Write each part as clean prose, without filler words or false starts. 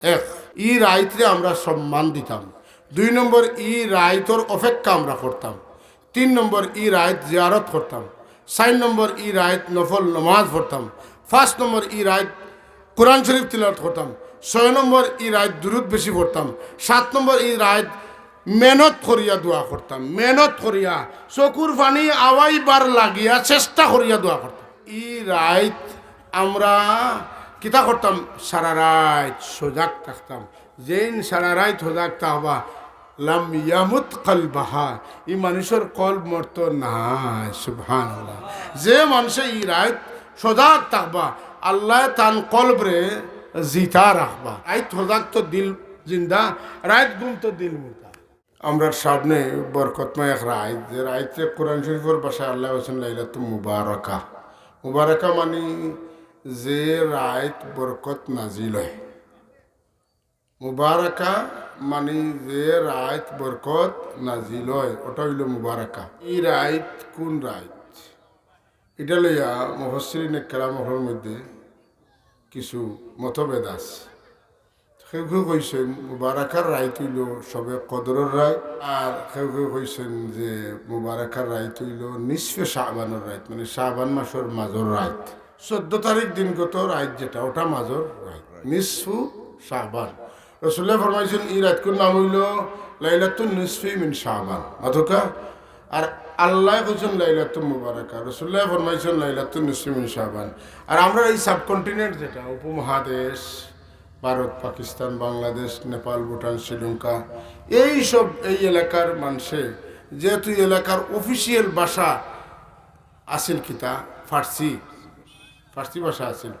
এক, ই রাইতরে আমরা সম্মান দিতাম। 2 নম্বর, ই রাইতর অপেক্ষা আমরা করতাম। 3 নম্বর, ই রাইত জিয়ারত করতাম। 4 নম্বর, ই রাইত নফল নমাজ পড়তাম। 5 নম্বর, ই রাইত কোরআন শরীফ তিলাওয়াত করতাম। 6 নম্বর, ই রাইত দুরুদ বেশি পড়তাম। 7 নম্বর, ই রাইত মেহনত করিয়া দোয়া করতাম। মেহনত করিয়া চকুর পানি আওয়াইবার লাগিয়া চেষ্টা করিয়া দোয়া করতাম। ই রাইত আমরা কিতা করতাম, সারা রাত সজাগ থাকতাম। যেন সারা রাত সজাগ থাকবা, লাম ইয়ামুত কলবাহা, ই মানুষের কলব মরত নাই। সুবহানাল্লাহ। যে মানুষে ই রাত সজাগ থাকবা, আল্লাহ তান কলবরে জিতা রাখবা। রাত সজাগ তো দিল জিন্দা, রাত গুম তো দিল মুর্দা। আমরা সামনে বরকতময় এক রাত, যে রাইতে কোরআন শরীফের বাসায় আল্লাহ হোসেন লাইলাতুল মুবারাকা। মুবারাকা মানে যে রাত বরকত নাজিল হয়। মুবারাকা মানে যে রাত বরকত নাজিল হয়, ওটা হইল মুবারাকা। এই রাত কোন রাত, এটা লইয়া মুফাসসিরিনে কেরামের মধ্যে কিছু মতভেদ আছে। কেউ কেউ কইছেন মুবারাকার রাইত হইল সবে কদরের রায়, আর কেউ কেউ কইছেন যে মুবারাকার রাইত হইল নিসফে শাবানের রাইত, মানে শাবান মাসের মাজর রাইত। 14 তারিখ দিনগত রাইত যেটা, ওটা মাজর রাইত, নিসফু শাবান। রাসূলুল্লাহ ফরমাইছেন এই রাতকুর নাম হইল লাইলাতুন নিসফি মিন শাবান অথকা। আর আল্লাহ কইছেন লাইলাতুল মুবারাকা, রাসূলুল্লাহ ফরমাইছেন লাইলাতুন নিসফি মিন শাবান। আর আমরা এই সাবকন্টিনেন্ট যেটা উপমহাদেশ, ভারত, পাকিস্তান, বাংলাদেশ, নেপাল, ভুটান, শ্রীলঙ্কা, এই এলাকার মানুষে যেহেতু এলাকার অফিসিয়াল ভাষা আছিল কিতা ফার্সি ভাষা আছিল,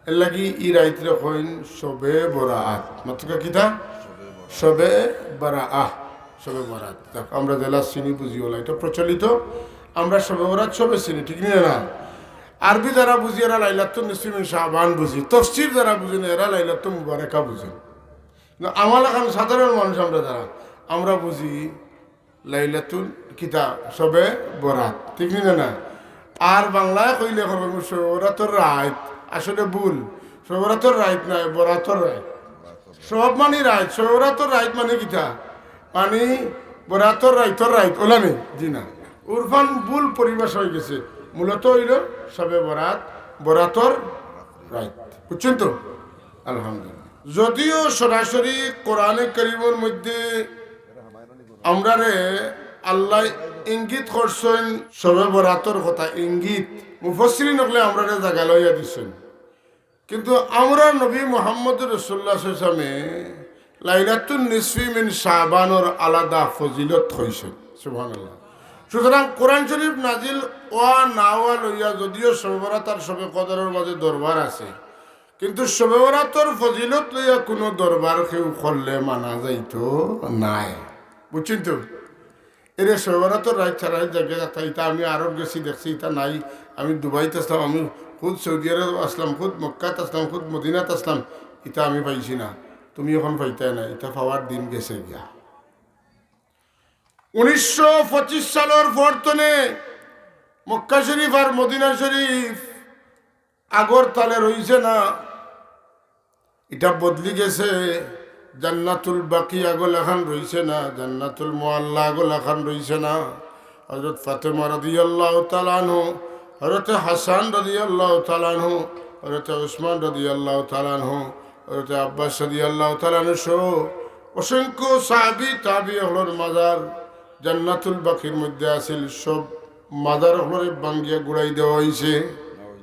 এর লাগি ই রাইতরে কইন শবে বরাত। মাত্র কিতা শবে বরাআহ, শবে বরাত। আমরা জেলা চিনি বুঝি ওলা, এটা প্রচলিত। আমরা শবে বরাত সবে চিনি, ঠিক না? আরবি যারা বুঝি এরা লাইলাতুন নিসফি মিন শাবান বুঝি, তফসির যারা বুঝেন এরা লাইলাতুল মুবারাকা বুঝেন। কিন্তু আমার এখন সাধারণ মানুষ আমরা যারা, আমরা বুঝি লাইলাতুল কিতা শবে বরাত, ঠিক না? আর বাংলায় কইলে শবে বরাতর রাত, আসলে ভুল। শবে বরাতর রাত নাই, বরাতর রাত। সব মানে রাত, শবে বরাতর রাত মানে কিতা, মানে বরাতর রাইতর রাত ওলা নেই, জি না। উরফান ভুল পরিবেশ হয়ে গেছে। মূলত হইল সবে বরাত, বরাতর রাত। বুঝছেন তো? আলহামদুলিল্লাহ। যদিও সরাসরি কোরআনে কারীমের মধ্যে আমরা আল্লাহ ইঙ্গিত করছেন সবে বরাতর কথা, ইঙ্গিত মুফাসসিরিন হলে আমরা জায়গা লইয়া দিচ্ছেন, কিন্তু আমরা নবী মুহাম্মদ রাসূলুল্লাহ সাল্লাল্লাহু আলাইহি ওয়াসাল্লামে লাইলাতুন নিসফি মিন শাবানের আলাদা ফজিলত হইছে। সুবহানাল্লাহ। সুতরাং কোরআন শরীফ নাজিল ওয়া নাওয়া লইয়া যদিও শবে বরাত আর শবে কদরের মাঝে দরবার আছে, কিন্তু শবে বরাতর ফজিলত লইয়া কোনো দরবার কেউ করলে মানা যাইতো নাই। বুঝছেন তো? এরে শবে বরাতর রাত ছাড়া জায়গা যাতা, ইটা আমি আরব গেছি দেখছি, ইটা নাই। আমি দুবাইতে আসলাম, আমি খুদ সৌদি আরব আসলাম, খুদ মক্কাত আসলাম, খুদ মদিনাত আসলাম, ইটা আমি পাইছি না। তুমি এখন পাইতে না, ইটা পাওয়ার দিন গেছে গিয়া। 1925 সালের পরতনে মক্কা শরীফ আর মদিনা শরীফ আগর তালে রইছে না, এটা বদলি গেছে। জান্নাতুল বাকি আগল এখন রইছে না, জান্নাতুল মুআল্লা আগল এখন রইছে না। হযরত ফাতেমা রাদিয়াল্লাহু তাআলা আনহু, হযরত হাসান রাদিয়াল্লাহু তাআলা আনহু, হযরত উসমান রাদিয়াল্লাহু তাআলা আনহু, হযরত আব্বাস রাদিয়াল্লাহু তাআলা আনহু সহ অসংখ্য সাহাবী তাবিঈনের মাজার জান্নাতুল বাকির মধ্যে আছিল। সব মাজার হলে ভাঙ্গিয়া গুড়াই দেওয়া হয়েছে,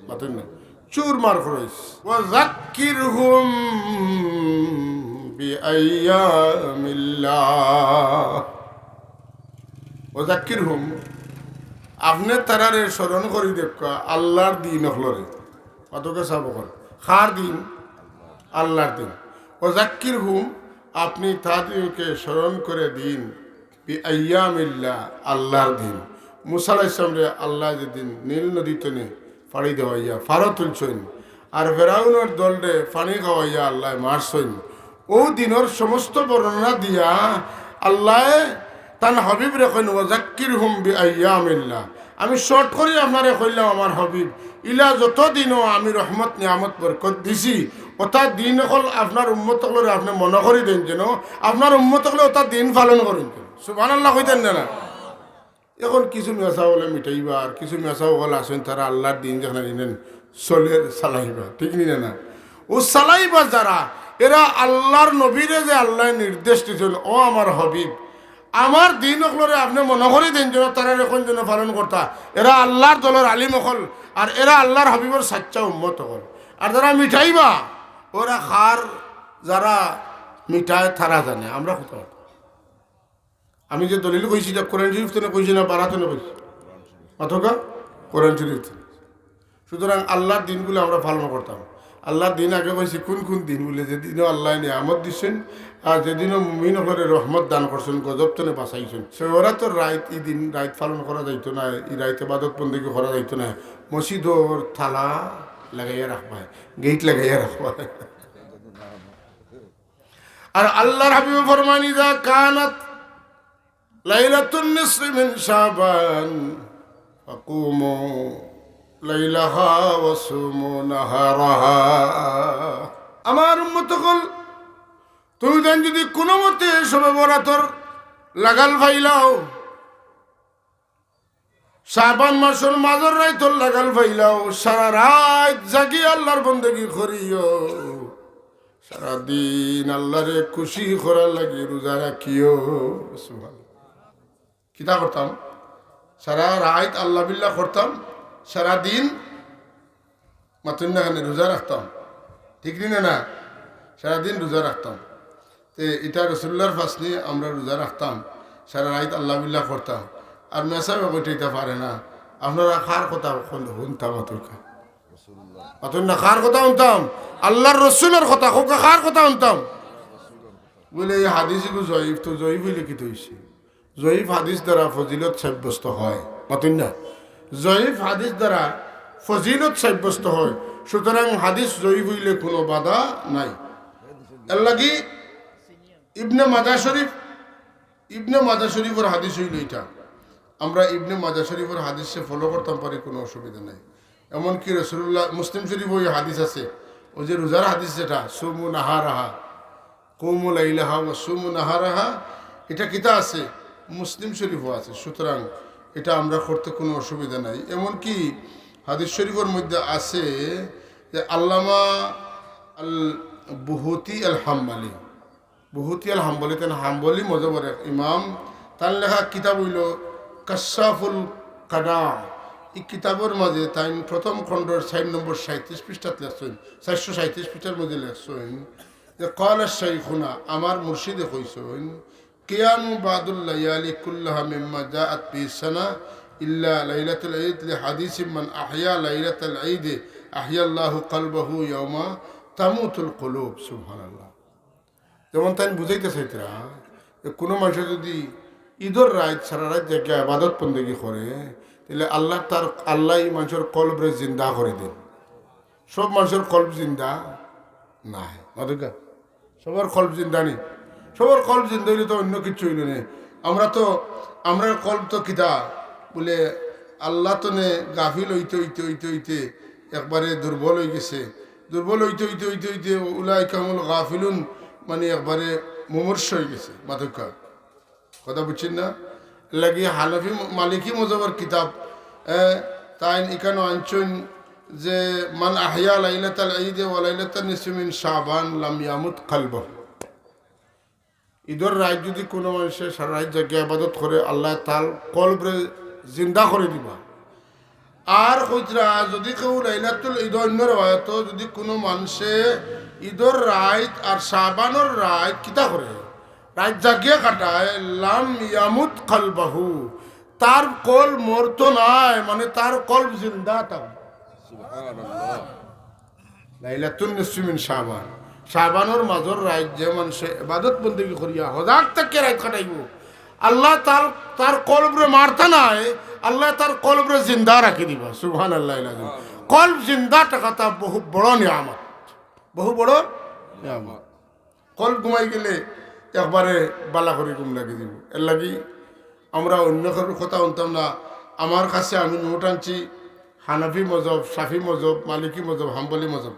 মাতেন না, চুর মার করেছে। ওয়াযাক্কিরহুম বিআইয়ামিল্লাহ, ওয়াযাক্কিরহুম, আপনি তারারে স্মরণ করি দেখা আল্লাহর দিন হলরে, অতকে সাব খার দিন, আল্লাহর দিন। ওয়াযাক্কিরহুম, আপনি তাদেরকে স্মরণ করে দিন বিআইয়ামিল্লাহ, আল্লাহর দিন। মুসা আলাইহিস সালামরে আল্লাহ যেদিন নীল নদীতে পাড়ি দেওয়াইয়া ফারো তুলছেন, আর ফেরাউনের দলরে পানি খাওয়াইয়া আল্লাহ মারছেন, ও দিনের সমস্ত বর্ণনা দিয়া আল্লাহ তান হবিব রেখেন ওয়াযাক্কিরহুম বিআইয়ামিল্লাহ। আমি শর্ট করে আপনারে কইলাম আমার হবিব, ইলা যতদিনও আমি রহমত নিয়ামত বরকত দিছি, ওটা দিন হল আপনার উম্মত হলে আপনি মনে করি দেন যেন আপনার উম্মত হলে ওটা দিন পালন করেন সুবহানাল্লাহ কইতেন না। এখন কিছু মেসা বলে মিটাইবা আর কিছু মেসাও বলে আসেন তারা আল্লাহর দিন যেখানে নিলেন চলের চালাইবা, ঠিক নিলে না? ও চালাইবা যারা, এরা আল্লাহর নবীরে যে আল্লাহ নির্দেশ দিয়েছেন, ও আমার হবিব আমার দিন অকলরে আপনি মনে করি দেন যেন তারা এখন যেন পালন করতা, এরা আল্লাহর দলের আলিম অকল আর এরা আল্লাহর হবিবর সাচ্চা উম্মত অকল। আর যারা মিঠাইবা ওরা খার, যারা মিঠাই তারা জানে, আমরা কোথাও। আমি যে দলিল কইছি যে কোরআন শরীফ তো কইছি না, বারাতো না কইছি অথবা কোরআন শরীফ। সুতরাং আল্লাহর দিনগুলো আমরা পালন করতাম। আল্লাহর দিন আগে কইছি কোন কোন দিন বলে, যেদিনও আল্লাহ নিয়ামত দিচ্ছেন আর যেদিনও মুমিন হলে রহমত দান করছেন, গজব তনে বাঁচাইছেন। সে ওরা তো রাইত এই দিন রাইত পালন করা যাইতো না, এই রাইতে বাদত বন্দেগী করা যাইতো না। মসজিদর থালা লাগাইয়া রাখবা, গেট লাগাইয়া রাখবা। আর আল্লাহর হাবিব ফরমান ইযা কানাত লাইলাতুন নিসফি মিন শাবান ফাকুমু লাইলাহা ওয়া সুমু নাহারাহা। আমার উম্মত কল, তুমি দেন যদি কোনো মতে শবে বরাতর লাগাল ফাইলাও, শাবান মাসের মাজর রাইতর লাগাল ফাইলাও, সারা রাত জাগি আল্লাহর বন্দেগী করিও, সারাদিন আল্লাহরে খুশি করার লাগি রোজা রাখিও। কিতা করতাম? সারা রাত আল্লাহ বিল্লাহ করতাম, সারাদিন মাতুন না রোজা রাখতাম, ঠিক না? সারাদিন রোজা রাখতাম। তো এটা রসুল্লাহর ফাঁস নিয়ে আমরা রোজা রাখতাম, সারা রাত আল্লাহ বিল্লাহ করতাম। আর মেসাবে বইটা পারে না, আপনারা খার কথা শুনতাম, মাতুন না খার কথা শুনতাম, আল্লাহর রসুলের কথা হোক, খার কথা শুনতাম। বলে এই হাদিসগুলো জয়ীফ, তো জয়ীফ হইলে কি হয়েছে? জয়ীফ হাদিস দ্বারা ফজিলত সাব্যস্ত হয়, মাতুন না? জয়ীফ হাদিস দ্বারা ফজিলত সাব্যস্ত হয়। সুতরাং হাদিস জয়ীফ হইলে কোনো বাধা নাই। এর লাগি ইবনে মাজা শরীফের হাদিস হইল এটা, আমরা ইবনে মাজা শরীফের হাদিসে ফলো করতাম পারি, কোনো অসুবিধা নাই। এমনকি রাসূলুল্লাহ মুসলিম শরীফ ওই হাদিস আছে, ওই যে রোজার হাদিস যেটা সুমু নাহারাহা কুমু লাইলাহা ওয়া সুমু নাহারাহা, এটা কিতা আছে মুসলিম শরীফও আছে। সুতরাং এটা আমরা করতে কোনো অসুবিধা নাই। এমনকি হাদিস শরীফের মধ্যে আছে যে আল্লামা আল বুহুতি আল হাম্বলি, বুহুতি আল হাম্বলি, তেন হাম্বলি মজবর এক ইমাম, তার লেখা কিতাব হইল কাশাফুল কানা। এই কিতাবের মাঝে তাই প্রথম খণ্ডের 4 নম্বর 37 পৃষ্ঠাত লেখছেন, 437 পৃষ্ঠার মধ্যে লেখছেন যে ক্বালা শাইখুনা, আমার মুর্শিদে কইছেন, কিয়ামু বাদুল লায়ালি কুল্লাহা মিম্মা জাআত ফি সানা ইল্লা লাইলাতুল ঈদ লিহাদিসি মান আহইয়া লাইলাতুল ঈদ আহইয়া আল্লাহু কলবাহু ইয়াওমা তামুতুল কুলুব। সুবহানাল্লাহ। যেমন তাই বুঝাইতে চাইতরা যে কোনো মানুষ যদি ঈদের রাত সারা রাত জায়গা ইবাদত বন্দেগী করে, তাহলে আল্লাহ মানুষের কলবরে জিন্দা করে দেন। সব মানুষের কলব জিন্দা নাই, মাদুকা সবার কলব জিন্দা নেই। সবার কলব জিন্দা হইলে তো অন্য কিছু হইল না। আমরা কলব তো কিতা বলে আল্লাহ তো নে গাফিল হইতে একবারে দুর্বল হয়ে গেছে। দুর্বল হইতে উলাই কামুল গাফিলুন, মানে একবারে মুমূর্ষ হয়ে গেছে। মাদুকা কথা বুঝছেন না? লাগি হানফি মালিকি মজহবের কিতাব তাই এখানে আনছেন যে মান আহইয়া লাইলাতুল ঈদ ওয়া লাইলাতুন নিসফি মিন শাবান লাম ইয়ামুত কলবুহু। ঈদের রাত যদি কোনো মানুষের সারা রাত জায়গা ইবাদত করে, আল্লাহ তার কলবরে জিন্দা করে দিবা। আর কইতরা যদি কেউ লাইলাতুল ঈদ অন্য রাত, যদি কোনো মানুষে ঈদের রাত আর শাবানের রাত কিতা করে রাত জাগিয়ে কাটায়, লাম ইয়ামুত কলবাহু, তার কল মরতো নাই, মানে তার কলব জিন্দা তাও। সুবহানাল্লাহ। লাইলাতুন নিসফি মিন শাবান, শাবানের মাজর রাত যে মানুষে ইবাদত বন্দেগী করিয়া হজার থেকে রাত কাটাইব, আল্লাহ তার কলবরে মারতা নাই, আল্লাহ তার কলবরে জিন্দা রাখি দিবা। সুবহানাল্লাহ। কলব জিন্দা টাকাটা বহু বড় নিয়ামত, বহু বড় নিয়ামত। কলব ঘুমাই গেলে একবারে বালা করে ঘুম লাগিয়ে দিব। এর লাগি আমরা অন্য কারোর কথা শুনতাম না। আমার কাছে আমি নোট আনছি হানাফি মজহব, শাফি মজহব, মালিকি মজহব, হাম্বলি মজহব,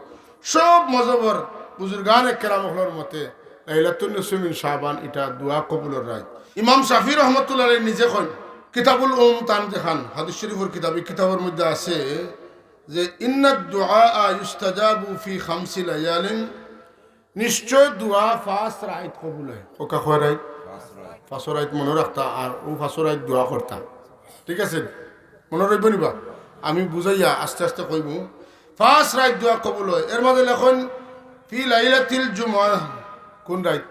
সব মজহবর বুজুর্গান কেরামহলর মতে লাইলাতুন নিসফি মিন শাবান এটা দোয়া কবুলের রাত। ইমাম শাফি রহমতুল্লাহ আলাইহি নিজে কন কিতাবুল তান দেখান হাদিস শরীফের কিতাবের মধ্যে আছে যে ইন্নাদ দুআ ইউস্তাজাবু ফি খামসি লায়ালিন, নিশ্চয় দোয়া ফার্স্ট রাত কবুল হয়। ওকা কয় রাত? ফার্স্ট রাত মনে রাখতা আর ও ফার্স্ট রাত দোয়া করতা। ঠিক আছে, মনে রাখবে নিবা, আমি বুঝাইয়া আস্তে আস্তে কইব। ফার্স্ট রাত দোয়া কবুল হয়। এর মধ্যে লেখন ফি লাইলাতিল জুমআ, কোন রাত?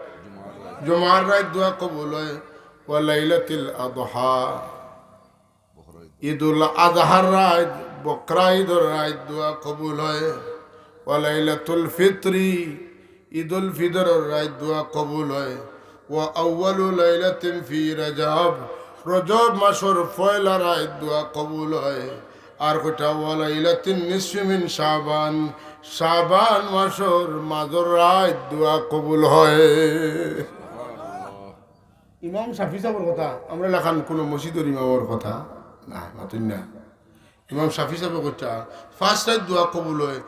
জুমার রাত দোয়া কবুল হয়। ওয়া লাইলাতিল আদহা, ঈদুল আজহার রাত, বকরা ঈদের রাত দোয়া কবুল হয়। ওয়া লাইলাতুল ফিতরি, ঈদুল ফিতরের রাত দোয়া কবুল হয়। ওয়া আউয়ালু লাইলাতিন ফি রজব, রজব মাসের পয়লা রাত দোয়া কবুল হয়। আর কটা ওয়া লাইলাতিন নিসফি মিন শাবান, শাবান মাসের মাঝর রাত দোয়া কবুল হয়। ইমাম শাফি সাহেবের কথা আমরা লেখান কোনো মসজিদের ইমামের কথা না, মাতুন না। ইমাম শাফি সাহেব কথা ফার্স্ট রাত দোয়া কবুল হয়।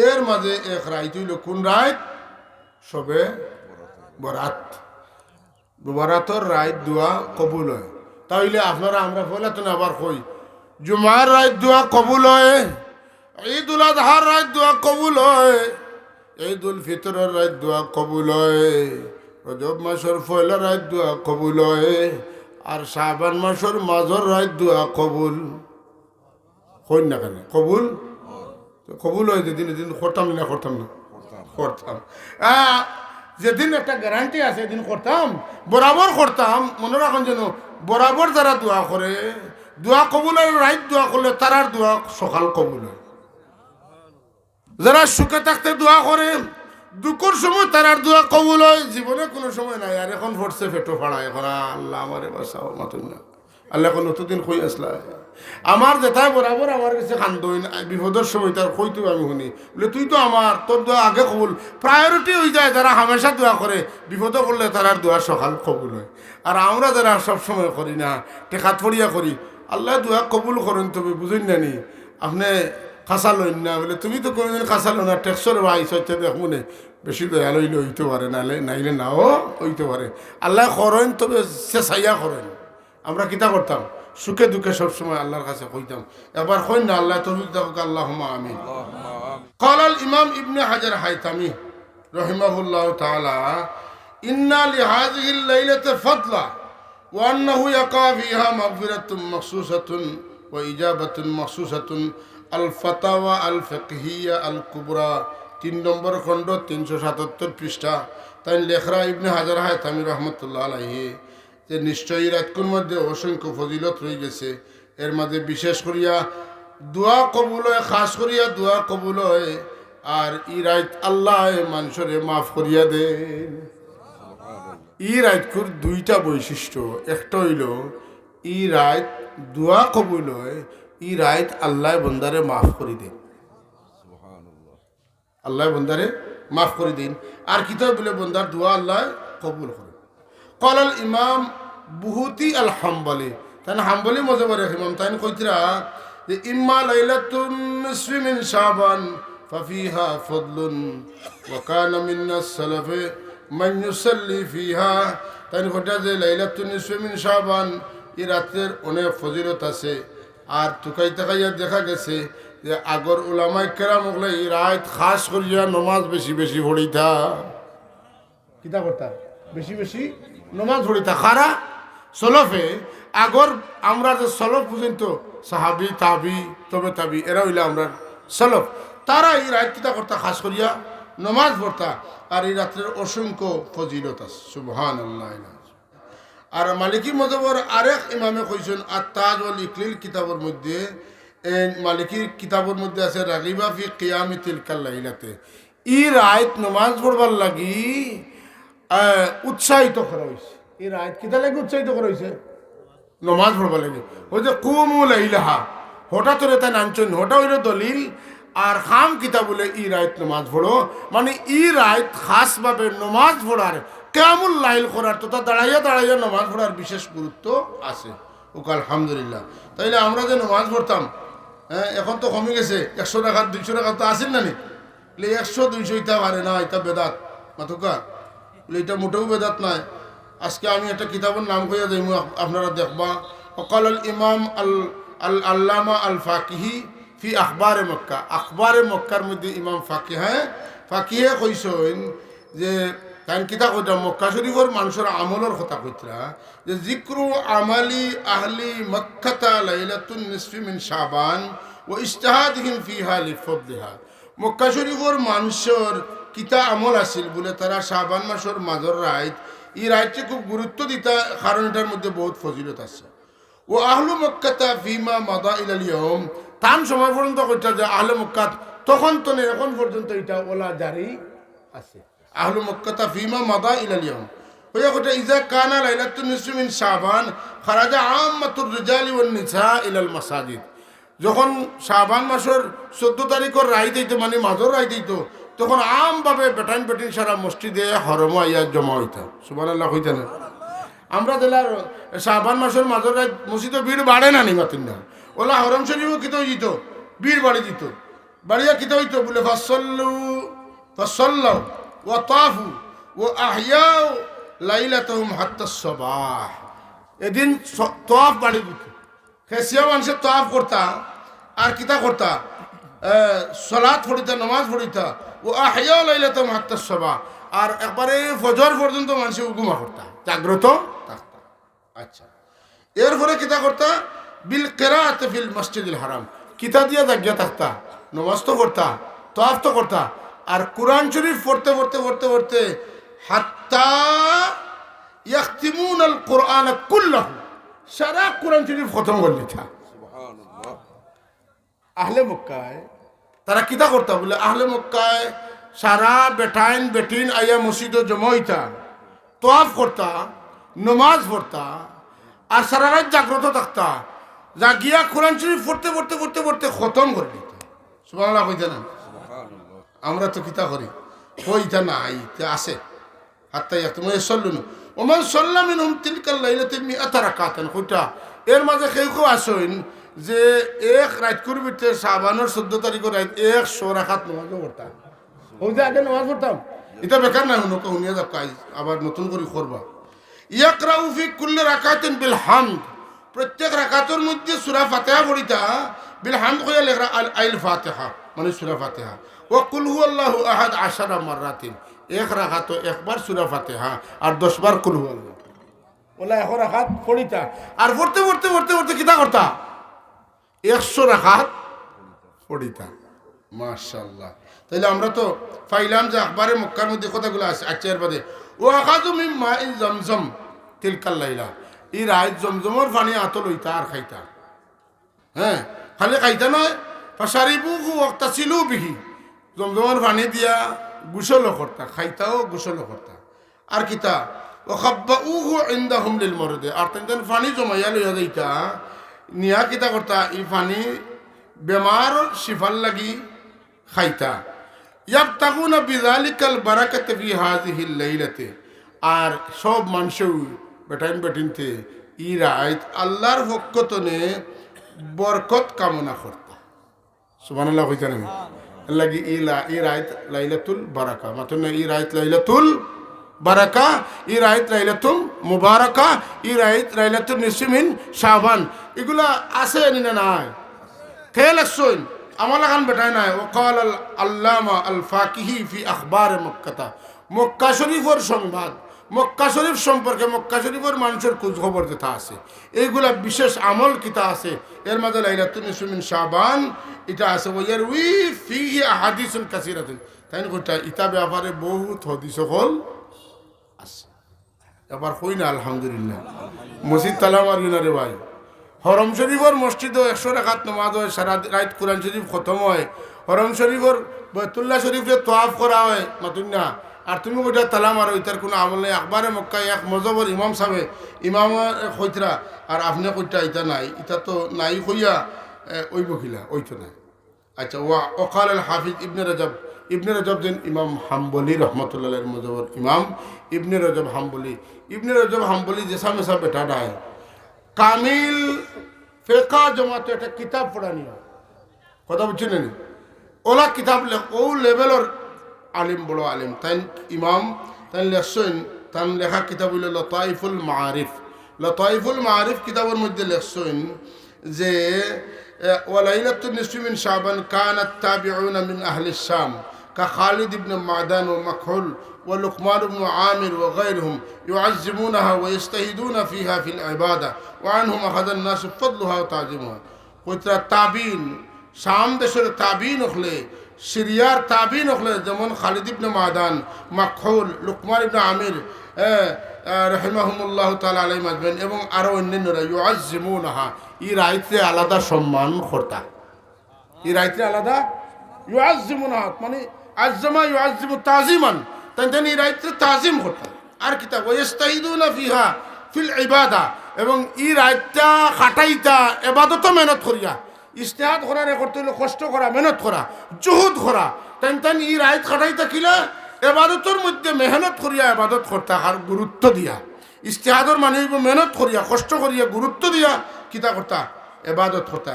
এর মাঝে এক রাত হইল কোন রাত? সবে বরাত, বরাতর রাত দোয়া কবুল হয়। তাইলে আপনারা আমরা বলাতেন আবার কই জুমার রাত দোয়া কবুল হয়, ঈদুল আজহার রাত দোয়া কবুল হয়, ঈদুল ফিতরের রাত দোয়া কবুল হয়, রজব মাসের পয়লা রাত দোয়া কবুল হয়, আর শাবান মাসের মাঝর রাত দোয়া কবুল হই না। কেন কবুল? কবুল হয় যেদিন এদিন করতাম না, করতাম না, করতাম। যেদিন একটা গ্যারান্টি আছে এদিন করতাম, বরাবর করতাম। মনে রাখুন যেন বরাবর যারা দোয়া করে, দোয়া কবুলের রাত দোয়া করলে তারার দোয়া সকাল কবুল হয়। যারা সুখে থাকতে দোয়া করে, দুঃখের সময় তারার দোয়া কবুল হয়। জীবনে কোনো সময় নাই আর এখন পড়ছে পেটো ফাড়া, এখন আল্লাহ আমারে বাঁচাও, মাতুন না আল্লাহ। এখন অতদিন কই আসলা আমার যেটাই বরাবর আমার কাছে খান্দইন বিপদের সময় তার কইতো আমি শুনি বলে তুই তো আমার, তোর দোয়া আগে কবুল। প্রায়োরিটি হয়ে যায় যারা হামেশা দোয়া করে, বিপদে করলে তারার দোয়া সকাল কবুল হয়। আর আমরা যারা সবসময় করি না, টেকাত পড়িয়া করি, আল্লাহ দোয়া কবুল করেন। তুমি বুঝুন না নি আপনি খাসা লইন না বলে, তুমি তো কোনোদিন খাসা লো না, টেক্সর আইস হচ্ছে দেখো নে বেশি দয়া লইলে হইতে পারে, নাইলে নাও হইতে পারে। আল্লাহ করেন তবে সে চাইয়া করেন। আমরা কিতা করতাম সুখে দুঃখে সবসময় আল্লাহর কাছে কইতাম। এবার কই না আল্লাহ তৌফিক দাও, আল্লাহুম্মা আমিন। قال الامام ابن حجر الهيثمي رحمه الله تعالى ان لهذه الليله فضلا وانه يقع فيها مغفرة مخصوصة واجابة مخصوصة الفتاوى الفقهية الكبرى 3 নম্বর খণ্ড 377 পৃষ্ঠা। তাই লেখরা ইবনে হাজার হায়তামি রহমতুল্লাহ আলাইহি যে নিশ্চয়ই রাতকুর মধ্যে অসংখ্য ফজিলত রয়ে গেছে। এর মধ্যে বিশেষ করিয়া দোয়া কবুল হয়, খাস করিয়া দোয়া কবুল হয়। আর ই রাত আল্লাহ মানুষরে মাফ করিয়া দেন। ই রাতকুর দুইটা বৈশিষ্ট্য, একটা হইল ই রাত দোয়া কবুল হয়, ই রাত আল্লাহ বন্দারে মাফ করে দেন। আল্লাহ বন্দারে মাফ করে দিন। আর কিতাব বলে বন্দার দোয়া আল্লাহ কবুল করে। قال الامام বুহুতি আল হাম্বলি, তাই হাম্বলি মজাবার ইমাম তাই কইতরা যে ইম্মা লাইলাতুন নিসফি মিন শাবান ফাফিহা ফাদলুন ওয়া কানা মিনাস সালাফ মান ইউসাল্লি ফিহা। তাই কইতা যে লাইলাতুন নিসফি মিন শাবান এই রাতের অনেক ফজিলত আছে। আর তুকাই তাকাইয়া দেখা গেছে যে আগর উলামায়ে কেরাম ওগুলো এই রাত খাস করিয়া নামাজ বেশি বেশি পড়িতা। কিতা করতা? বেশি বেশি নমাজ পড়িতা। খারা সলফে আগর আমরা যে সলফ পর্যন্ত সাহাবি তাবি তবে তাবি এরা হইলে আমরা সলফ, তারা এই রাত কিতা করতা খাস করিয়া নমাজ পড়তা। আর এই রাত্রের অসংখ্য ফজিলত আছে, সুবহানাল্লাহ। আর মালিকি মযহবের আরেক ইমামে কইছেন আত-তাজ ওয়াল ইকলিল কিতাবের মধ্যে, এই মালিকি কিতাবের মধ্যে আছে রাগিবা ফি কিয়ামি তিলকাল লাইলাতে, এই রাত নমাজ পড়বার লাগি উৎসাহিত করা হয়েছে। এই রাত কিতা লাগে উৎসাহিত করা হয়েছে? নমাজ পড়বার লাগে। ওই যে কুমু লাইলাহা, হঠাৎ করে তাই নাঞ্চন, হঠাৎ হইল দলিল। আর খাম কিতা বলে ই রাত নমাজ পড়ো, মানে ই রাত খাসভাবে নমাজ পড়ার কেমন লাইল করার তথা দাঁড়াইয়া দাঁড়াইয়া নমাজ পড়ার বিশেষ গুরুত্ব আছে। ওকে আলহামদুলিল্লাহ। তাইলে আমরা যে নমাজ পড়তাম, হ্যাঁ এখন তো কমে গেছে, 100 টাকা 200 টাকা তো আসেন না নি, বলে 100-200 ইটা পারে না, এটা বেদাত মাথুকা। বলে এটা মোটেও বেদাত নাই। আজকে আমি একটা কিতাবের নাম কইয়া যাই, আপনারা দেখবা। ওকাল আল ইমাম আল আল্লামা আল ফাকিহি ফি আখবারে মক্কা। আখবারে মক্কার মধ্যে ইমাম ফাকিহে কইসেন যে তাই কিতা কইতা মক্কা শরীফের মানুষের আমলের কথা কইতরা যে জিক্রু আমালি আহলি মক্কাতা লাইলাতুন নিসফি মিন শাবান ওয়া ইজতিহাদিহিম ফিহা লিফদলিহা। মক্কা শরীফের মানুষের কিতা আমল আছিল বলে তারা শাবান মাসের মাজর রাত, এই রাতটি খুব গুরুত্ব দিতা, কারণ এটার মধ্যে বহুত ফজিলত আছে। ও আহলু মক্কাতা ফিমা মাদা ইলাল ইয়াউম, তান সময় পর্যন্ত কইতা যে আহলে মক্কাত তখন তো এখন পর্যন্ত এটা ওলা জারি আছে। আহলু মক্কাতা ফিমা মাদা ইলাল ইয়াউম হইয়া কইতা ইজা কানা লাইলাতুন নিসফি মিন শাবান খারাজা আম্মাতুর রিজালি ওয়ান নিসা ইলাল মাসাজিদ। যখন শাবান মাসের 14 তারিখের রাত হইতো, মানে মাজর রাত হইতো, তখন আমভাবে বেটাইন বেটিন সারা মসজিদে হরম আইয়া জমা হইতা। সুবহানাল্লাহ হইতা না? আমরা জেলার শাবান মাসের মাজর রাত মসজিদে ভিড় বাড়ে না, নিমাতিন না ওলা হরম শরীফও কিতে দিত, ভিড় বাড়ি দিত। বাড়িয়া কিতে হইতো বলে ফাসাল্লাউ ওয়া তাফু ওয়া আহইয়াউ লাইলাতুহুম হাত্তা সাবাহ। এদিন তাওয়াফ বাড়ি দিত, খেসিয়া মানুষের তাওয়াফ করতা আর কিতা করতা সালাত পড়িতা, নামাজ পড়িতা। ও আহইয়াউ লাইলাতুহুম হাত্তা সাবাহ, আর একবারে ফজর পর্যন্ত মানুষ ঘুমা করতা, জাগ্রত থাকতা। আচ্ছা, এরপরে কিতা করতা বিল কিরাআত ফিল মসজিদুল হারাম, কিতা দিয়া জাগিয়া থাকতা, নামাজ তো করতা, তাওয়াফ তো করতা, আর কুরআন শরীফ পড়তে পড়তে পড়তে পড়তে হাত্তা ইয়াখতিমুন আল কুরআন কুল্লাহু, সারা কুরআন শরীফ খতম করে লিখা। সুবহানাল্লাহ। আহলে মক্কায় তারা কিতা করতা বলে, আহলে মক্কায় সারা বেটাইন বেটিন আইয়া মসজিদে জমা হইতা, তাওয়াফ করতা, নামাজ পড়তা, আর সারা রাত জাগ্রত থাকতা, জাগিয়া কোরআন শরীফ পড়তে পড়তে পড়তে পড়তে খতম করে দিত। সুবহানাল্লাহ কইতা না? আমরা তো কিতা করি, কইতা না আইতে আছে হাত্তা ইয়াতুম ইয়াসাল্লুন ওমান সাল্লা মিনহুম তিলকাল লাইলাতি মিআতা রাকাতান। কইতা এর মাঝে কেউ আসেন যে এক রাত করবিতে শাবানের 14 তারিখের রাত 100 রাকাত নামাজ পড়তাম। ওই যে আগে নামাজ পড়তাম, এটা বেকার না, হুনকে হুনিয়া যাক কাজ আবার নতুন করে করবা। ইয়াকরাউ ফি কুল্লি রাকাতিন বিল হামদ, প্রত্যেক রাকাতের মধ্যে সূরা ফাতিহা পড়িতা, বিল হামদ কইয়া লেখা আইল ফাতিহা মানে সূরা ফাতিহা। ওয়া কুল হুয়াল্লাহু আহাদ 10 মাররাতিন, এক রাকাত একবার সূরা ফাতিহা আর 10 বার কুল হুয়াল্লাহ ওলা এক রাকাত পড়িতা, আর পড়তে পড়তে পড়তে পড়তে কিতা করতা 100 রাকাত পড়িতা। মাশাআল্লাহ। তাইলে আমরা তো পাইলাম যে আখবারে মক্কার মধ্যে কথাগুলো আছে। আচ্ছা, এর বাদে ও আখাযু মিন মাই জমজম তিলকাল লাইলা, এই রাত জমজমের পানি আতল হইতা আর খাইতা। হ্যাঁ, খালি খাইতা নয়, ফাশারিবুহু ওয়াক্তাসিলু বিহি, জমজমের পানি দিয়া গোসল করতা, খাইতাও গোসল করতা। আর কিতা ওয়াখাব্বাউহু ইনদাহুম লিল মরদে, আর তেন পানি জমাইয়া লইয়া যাইতা, নিয়া কিতা করতা এই পানি বেমার শিফার লাগি খাইতা। ইয়াবতাগুনা বিযালিকাল বারাকাতি ফি হাযিহিল লাইলাতি, আর সব মানুষও বেটাইন বেটিনতে ই রাত আল্লাহর পক্ষতনে বরকত কামনা করতা। সুবহানাল্লাহ কইতা না? লাগি ই রাত লাইলাতুল বারাকা, মাত্র ই রাত লাইলাতুল বারাকা, ই রাত লাইলাতুল মুবারাকা, ই রাত লাইলাতুল নিসফি মিন শাবান, এগুলা আছে না নাই? খেয়াল আসুন আমার লাগান বেটায় নাই। ওকাল আল আল্লামা আল ফাকিহি ফি আখবার মক্কাতা, মক্কা শরীফের সংবাদ, মক্কা শরীফ সম্পর্কে মক্কা শরীফের মানুষের খোঁজ খবর যেটা আছে, এইগুলা বিশেষ আমল কিতা আছে, এর মাঝে লাইলাতুন নিসফি মিন শাবান এটা আছে। ওয়ার উই ফিহি আহাদিসুন কাসীরাতুন, তাই না? কইতা ইতা ব্যাপারে বহুত হাদিস হল আছে। এবার কই না আলহামদুলিল্লাহ, মসজিদ তালা মারবি না রে ভাই। হরম শরীফর মসজিদও 100 রাকাত নামাজ হয়, সারা রাত কোরআন শরীফ খতম হয়, হরম শরীফর বাইতুল্লাহ শরীফে তোয়াফ করা হয় মাতুন না, আর তুমি ওইটা তালা মারো, এটার কোনো আমল নেই। আখবারে মক্কায় এক মজবর ইমাম সাহেব ইমাম কইতরা, আর আপনি কইটা ইটা নাই, ইটা তো নাই কইয়া ওই বকিলা ওই তো নাই। আচ্ছা, ওকাল আল হাফিজ ইবনে রজব যেন ইমাম হাম্বলি রহমতুল্লাহ মজবর ইমাম ইবনে রজব হাম্বলি যেসা মেসা বেটা ডায় কামিল ফেকা জমাতে একটা কিতাব পড়ানি, কথা বুঝছেন না? ওলা কিতাব ও লেভেলর আলিম বড় আলিম তাই ইমাম তাই লেখছেন তার লেখা কিতাব হইল লতাইফুল মারিফ। লতাইফুল মারিফ কিতাবের মধ্যে লেখছেন যে ওয়ালাইলাতুন নিসফি মিন শাবান কানাত তাবিউনা মিন আহলি শাম كخالد بن معدان ومكحول ولقمان بن عامر وغيرهم يعزمونها ويجتهدون فيها في العبادة وعنهم أخذ الناس فضلها وتعظيمها وترى التابعين শাম দেশের তাবিন হলে সিরিয়ার তাবিন হলে যেমন খালিদ ইবনে মাদান মাকহুল লুকমান ইবনে আমির রহিমাহুমুল্লাহ তাআলা আলাইহিম আজমাইন এবং আরো অন্যান্যরা ইউআজ্জিমুনাহা এই রাইতে আলাদা সম্মান করতা। এই রাইতে আলাদা ইউআজ্জিমুনাহা মানে আজ্জামা ইউআজ্জিমু তাজিমান তাই এই রাইতে তাজিম করতা। আর কিতাব ওয়াইস্তাহিদুনা ফিহা ফিল ইবাদা এবং এই রাইতটা খাটাইতা ইবাদত মেহনত করিয়া ইজতিহাদ করার করতে হলো কষ্ট করা মেহনত করা জুহুদ করা তাই ই রাইত খাটাই থাকিলে এবাদতের মধ্যে মেহনত করিয়া এবাদত করতে আর গুরুত্ব দিয়া ইজতিহাদর মানে মেহনত করিয়া কষ্ট করিয়া গুরুত্ব দিয়া কিতা করতা এবাদত করতা।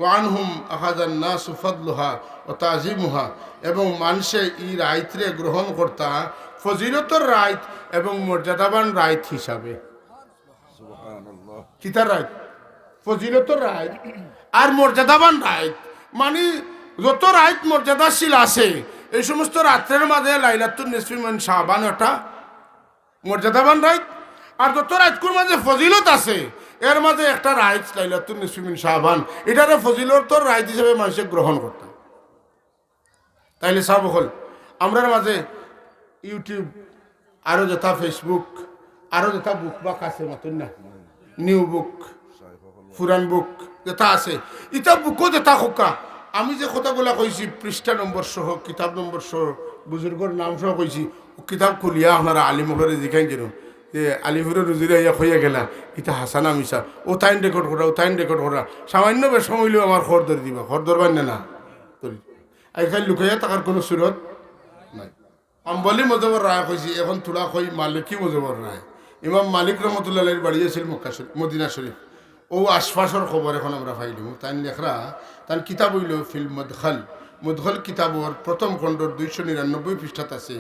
ওয়ানহুম আখাযান নাসু ফাদলুহা ওয়া তাজিমুহা এবং মানুষে ই রাইতরে গ্রহণ করতা ফজিলতর রাইত এবং মর্যাদাবান রাইত হিসাবে। সুবহানাল্লাহ কিতার রাইত ফজিলতর রাইত আর মর্যাদাবান রাইত মানে যত রাইত মর্যাদাশীল আছে এই সমস্ত রাত্রের মাঝে লাইলাতুন নিসফি মিন শাবান একটা মর্যাদাবান রাইত আর যত রাইতকুর মাঝে ফজিলত আছে এর মাঝে একটা রাইত লাইলাতুন নিসফি মিন শাবান এটারে ফজিলতর রাইত হিসেবে মানুষে গ্রহণ করতে। তাইলে সব হল আমরার মাঝে ইউটিউব আরো যথা ফেসবুক আরো যথা বুক বাক আছে মতন না নিউ বুক পুরান বুক যেটা আছে ইটা বুকও যেটা হোকা আমি যে কথাগুলা কইছি পৃষ্ঠা নম্বর সহ কিতাব নম্বর সহ বুজুর্গর নাম সহ কইছি ও কিতাব খুলিয়া আপনারা আলিমহরে জিখাই যেন যে আলিপুরের রুজিরা ইয়া হইয়া গেলা ইটা হাসানা মিশা ও টাইম রেকর্ড করা ও টাইম রেকর্ড করা সামান্য বেশম হইলেও আমার খর ধরে দিবা খর ধরবার না তোর আজকাল লুকাইয়া থাকার কোনো সুরত নাই। আম্বালি মজবর রায় কইছি এখন তোলা কই মালিকি মজবর রায় ইমাম মালিক রহমতুল্লাহ বাড়ি আছিল মক্কা শরীফ মদিনা শরীফ ও আশপাশর খবর এখন আমরা পাইলাম তাই লেখরা তার কিতাব হইল ফিল মদখল মুদখল কিতাবর প্রথম খণ্ডর 299 পৃষ্ঠাত আছে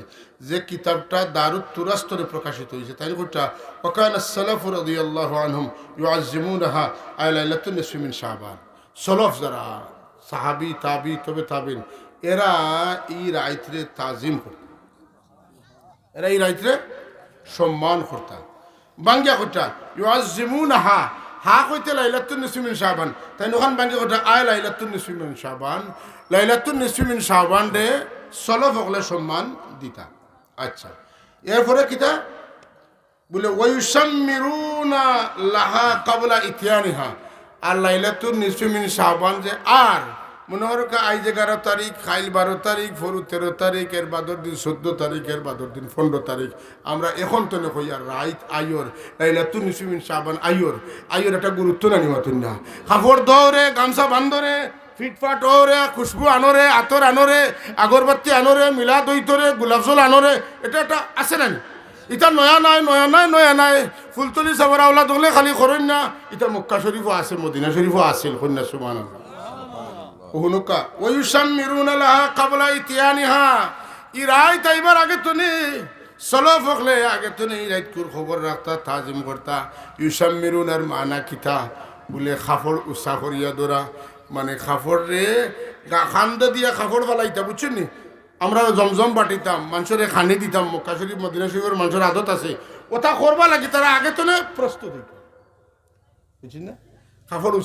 যে কিতাবটা দারুত তুরাস্তরে প্রকাশিত হয়েছে তাই কোটা ওয়াকানা সালাফু রাদিয়াল্লাহু আনহুম ইউআজ্জিমুনাহা লাইলাতুন নিসফি মিন শাবান। সলফ যারা সাহাবী তাবি তবে তাবিন এরা এই রাইতরে তাজিম করত এরা এই রাইতরে সম্মান করত বাঙ্গিয়া কোটা ইউআজ্জিমুনাহা হা কইতে লাইলাতুন নিসফি মিন শাবান তাই নখান বাঙ্গি কোটা আয় লাইলাতুন নিসফি মিন শাবান লাইলাতুন নিসফি মিন শাবান রে সলফ হলে সম্মান দিতা। আচ্ছা এরপরে কিতা বলে ওয়ায়ুসাম্মিরুনা লাহা ক্বাবলা ইতিয়ানিহা আর লাইলাতুন নিসফি মিন শাবান যে আর মনে হর আইজ 11 তারিখ খাইল 12 তারিখ ফরু 13 তারিখ এর বাদর দিন 14 তারিখ এর বাদর দিন 15 তারিখ আমরা এখন তো নই আর রাইত আইয়র লাইলাতুন নিসফি মিন শাবান আইয়র একটা গুরুত্ব না নিমাতুন না কাপড় দরে গামছা বান্ধরে ফিটফাট ওরে খুশবু আনোরে আতর আনোরে আগরবাতি আনোরে মিলাদ হইতরে গোলাপজল আনোরে এটা একটা আছে না ইটা নয়া নাই ফুলতলি সাবরা ওলা দলে খালি করেন না ইটা মক্কা শরীফও আছে মদিনা শরীফও আছিল কন্যা সুবহানাল্লাহ ওহনুকা ওয়ুসাম্মিরুনা লাহা ক্বাবলা ইতিয়ানিহা ই রাইত আইবার আগে তুমি সলফ হলে আগে তুমি এই রাইতকুর খবর রাখতা তাজিম করতা। ইউসাম্মিরুনার মানা কিতা বলে খাফড় উষা করিয়া দরা মানে খাফড় রে খান্দ দিয়া খাফড় ফেলাইতা বুঝছেন নি আমরা জমজম বাটিতাম মানুষের খানি দিতাম মক্কা শরীফ মদিনা শরীফের মানুষের আদত আছে ওটা করবা লাগে তারা আগে তো প্রস্তুত হইত বুঝছেন না খাফড়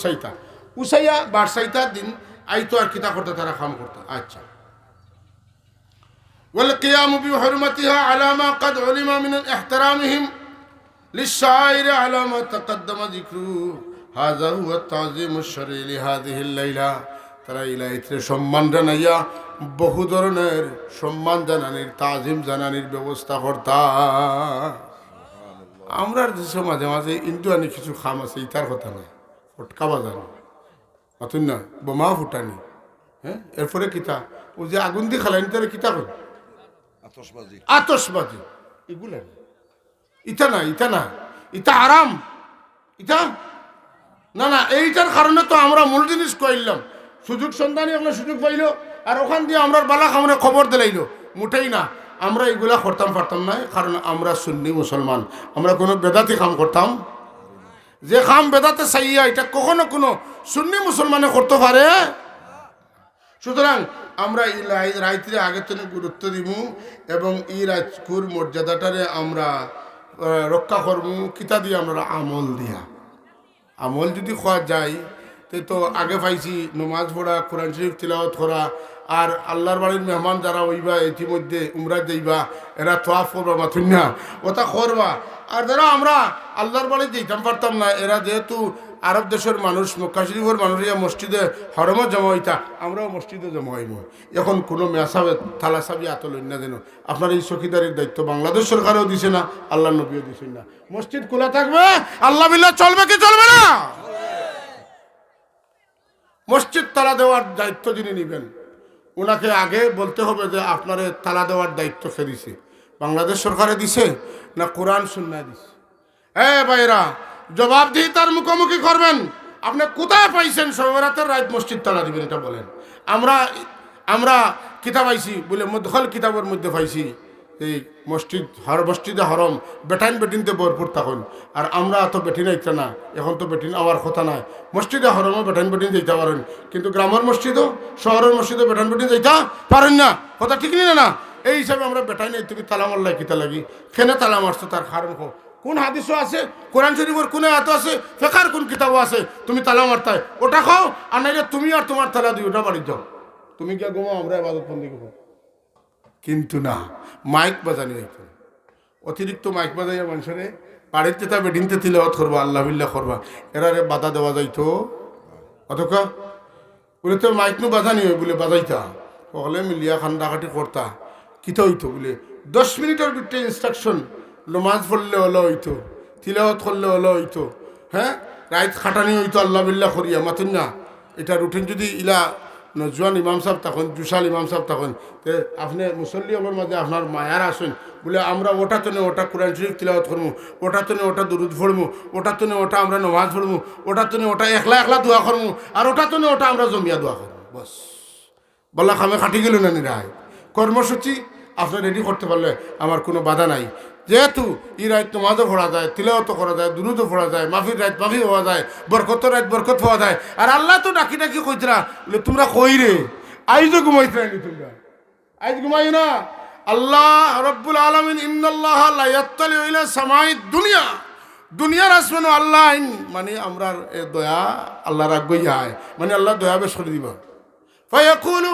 উসাইয়া বারসাইতা দিন আইতো আর কিতা করতে তারা খাম করতে। আচ্ছা والقيام بحرمتها على ما قد علم من احترامهم للشاعر على ما تقدم ذكره هذا هو التعظيم الشرعي لهذه الليلة তারা এই রাইতে সম্মান জানাইয়া বহু ধরনের সম্মান জানানির তাজিম জানানির ব্যবস্থা করতা। আমরা দেশে মাঝে মাঝে ইন্টুয়ানি কিছু খাম আছে ইতার কথা নয় ফটকা বাজানো মাতুন না বোমা ফুটানি হ্যাঁ এরপরে কিতা ও যে আগুন দিয়ে খালাইনি তারা কিতা করে আতশবাজি এগুলা ইটা না ইটা আরাম ইটা না এইটার কারণে তো আমরা মূল জিনিস কইলাম সুযোগ সন্ধানী এগুলো সুযোগ পাইল আর ওখান দিয়ে আমরা বালা খামরে খবর দিলাইলো মুঠেই না আমরা এগুলা করতাম পারতাম না, কারণ আমরা সুন্নি মুসলমান, আমরা কোনো বেদাতি কাম করতাম, যে কাম বেদাতে চাইয়া এটা কখনো কোনো সুন্নি মুসলমানে করতে পারে। সুতরাং আমরা এই রাইতে আগের থেকে গুরুত্ব দিব এবং এই রাজকুর মর্যাদাটারে আমরা রক্ষা করবো কিতা দিয়ে, আমরা আমল দিয়া। আমল যদি খাওয়া যায় তো আগে পাইছি নমাজ পড়া, কোরআন শরীফ তিলাওয়াত করা, আর আল্লাহর বাড়ির মেহমান যারা হইবা ইতিমধ্যে উমরা যাইবা এরা তোয়াফ করবা মাথুন না ওটা করবা। আর যারা আমরা আল্লাহর বাড়ি যেতাম পারতাম না, এরা যেহেতু আরব দেশের মানুষ, মক্কা শরীফের মানুষ, মসজিদে হরমও জমা হইতা, আমরাও মসজিদে জমা হইব। এখন কোনো মেসাবে থালা সাবি আতলেন না যেন, আপনার এই চকিদারির দায়িত্ব বাংলাদেশ সরকারও দিছে না, আল্লাহ নবীও দিছেন না। মসজিদ খোলা থাকবে, আল্লাহ বিল্লাহ চলবে কি চলবে না? মসজিদ তালা দেওয়ার দায়িত্ব যিনি নেবেন ওনাকে আগে বলতে হবে যে আপনারে তালা দেওয়ার দায়িত্ব কে দিছে, বাংলাদেশ সরকারে দিছে না কোরআন সুন্নাহ দিছে? ভাইরা জবাব দিয়ে তার মুখোমুখি করবেন। আপনি কোথায় পাইছেন সবেরাতের রাত মসজিদ তালা দিবেন এটা বলেন। আমরা কিতাব পাইছি বলে মদখল কিতাবের মধ্যে পাইছি এই মসজিদে হরম বেটাইন বেটিনতে ভরপুর তখন, আর আমরা তো বেটিন আইতা না, এখন তো বেটিন আওয়ার কথা নাই। মসজিদে হরমও বেটাইন বেটিন যাইতে পারেন, কিন্তু গ্রামের মসজিদও শহরের মসজিদে বেটাইন বেটিন যাইতা পারেন না, কথা ঠিক নিয়ে না। এই হিসাবে আমরা বেটাই নাই, তুমি তালা মারলাই কিতা লাগি, কেনে তালা মারছো তার কারণ কোন হাদিসও আছে, কোরআন শরীফের কোন আয়াত আছে, ফেকার কোন কিতাবও আছে, তুমি তালা মারতায় ওটা খাও, আর নাইলে তুমি আর তোমার তালা দিই ওটা বাড়ি যাও, তুমি কে ঘুমাও, আমরা ইবাদত বন্দি করবো। কিন্তু না, মাইক বাজানি হইতো, অতিরিক্ত মাইক বাজাইয়া মানুষের বাড়িতে তা বেডিনতে তিলাওয়াত করবা, আল্লাহ বিল্লাহ করবা, এরারে বাধা দেওয়া যাইতো। অতকা বলে তো মাইক নু বাজানি হয় বলে বাজাইতা, সকলে মিলিয়া খান্দাকাটি করতা, কিতা হইতো বলে 10 মিনিটের ভিতরে ইনস্ট্রাকশন, নমাজ পড়লে হলো হইতো, তিলাওয়াত করলে হলো হইতো, হ্যাঁ রাইত খাটানি হইতো আল্লাহ বিল্লাহ করিয়া মাতুন না। এটা রুটিন যদি ইলা নজওয়ান ইমাম সাহেব তখন, জুসাল ইমাম সাহেব তখন, তে আপনি মুসল্লি আমার মাঝে আপনার মায়ার আসেন বলে আমরা ওটা তো ওটা কোরআন শরীফ তিলাওয়াত করবো, ওটা তো ওটা দুরুদ পড়বো, ওটা তো ওটা আমরা নমাজ পড়বো, ওটা তো ওটা একলা একলা দোয়া করবো, আর ওটা তো ওটা আমরা জমিয়া দোয়া করবো। বস বল্লা খামে খাটি গেল না নিরায় কর্মসূচি আপনি রেডি করতে পারলে আমার কোনো বাধা নাই। যেহেতু ই রাত নমাজও পড়া যায়, তিলাওয়াতও করা যায়, দুরুদও পড়া যায়, মাফির রাত মাফি হওয়া যায়, বরকত রাত বরকত হওয়া যায়। আর আল্লাহ তো ডাকি ডাকি কইতরা বলে তোমরা কই রে আইজও ঘুমাইতে নি, তোমরা আইজ ঘুমাই না। আল্লাহ রব্বুল আলামিন ইন্নাল্লাহ লা ইয়াত্তালিউ ইলা সামাইদ দুনিয়া, দুনিয়ার আসমানে আল্লাহ আইন মানে আমরার দয়া আল্লাহর আজ্ঞায় মানে আল্লাহ দয়া বেশ করে দিবা। ফায়াকুলু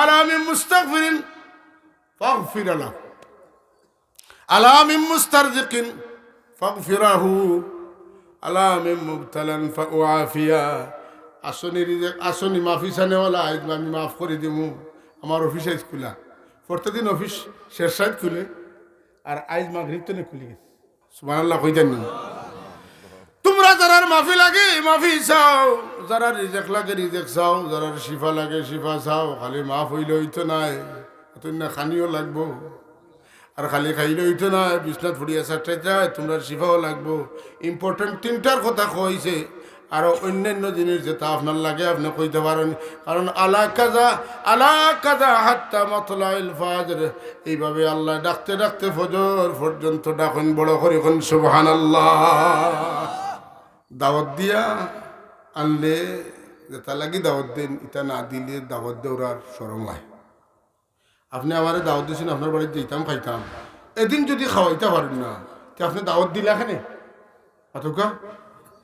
আলা মিন মুস্তাগফিরিন ফাগফির লাহু, আলা মিন মুস্তারজিকিন ফাগফিরাহু, আলা মিন মুবতালান ফাউআফিয়া। আসনি মাফি চানেওয়ালা আইজ আমি মাফ করে দিমু। আমার অফিস আইজ খোলা, প্রত্যেকদিন অফিস শেষ সাইড খুলে, আর আইজ মাগরিব তো খুলে গেছে। সুবহানাল্লাহ কই জানি তোমরা যারার মাফি লাগে মাফি চাও, যারা রিজেক্ট লাগে রিজেক্ট চাও, যারা শিফা লাগে শিফা চাও। খালি মাফ হইলে হইতো নাই, না খানিও লাগবো, আর খালি খাইলে হইতো না, বিছনাথ ফুড়িয়া চারটায় যায়, তোমরা শিফাও লাগবো। ইম্পর্টেন্ট তিনটার কথা কইছে, আরো অন্যান্য জিনিস যেটা আপনার লাগে আপনি কইতে পারেন। কারণ আলা কাজা হাত্তা মাতলাইল ফাজর, এইভাবে আল্লাহ ডাকতে ডাকতে ফজর পর্যন্ত ডাকুন, বড় করে কোন সুবহানাল্লাহ। দাওয়াত দিয়া আনলে যেটা লাগি দাওয়াত দেন, এটা না দিলে দাওয়াত দেওয়ার শরম হয়। আপনি আমারে দাওয়াত দিয়েছেন, আপনার বাড়িতে যেতাম খাইতাম, এদিন যদি খাওয়াইতে পারেন না তো আপনি দাওয়াত দিলাখানে, অতকা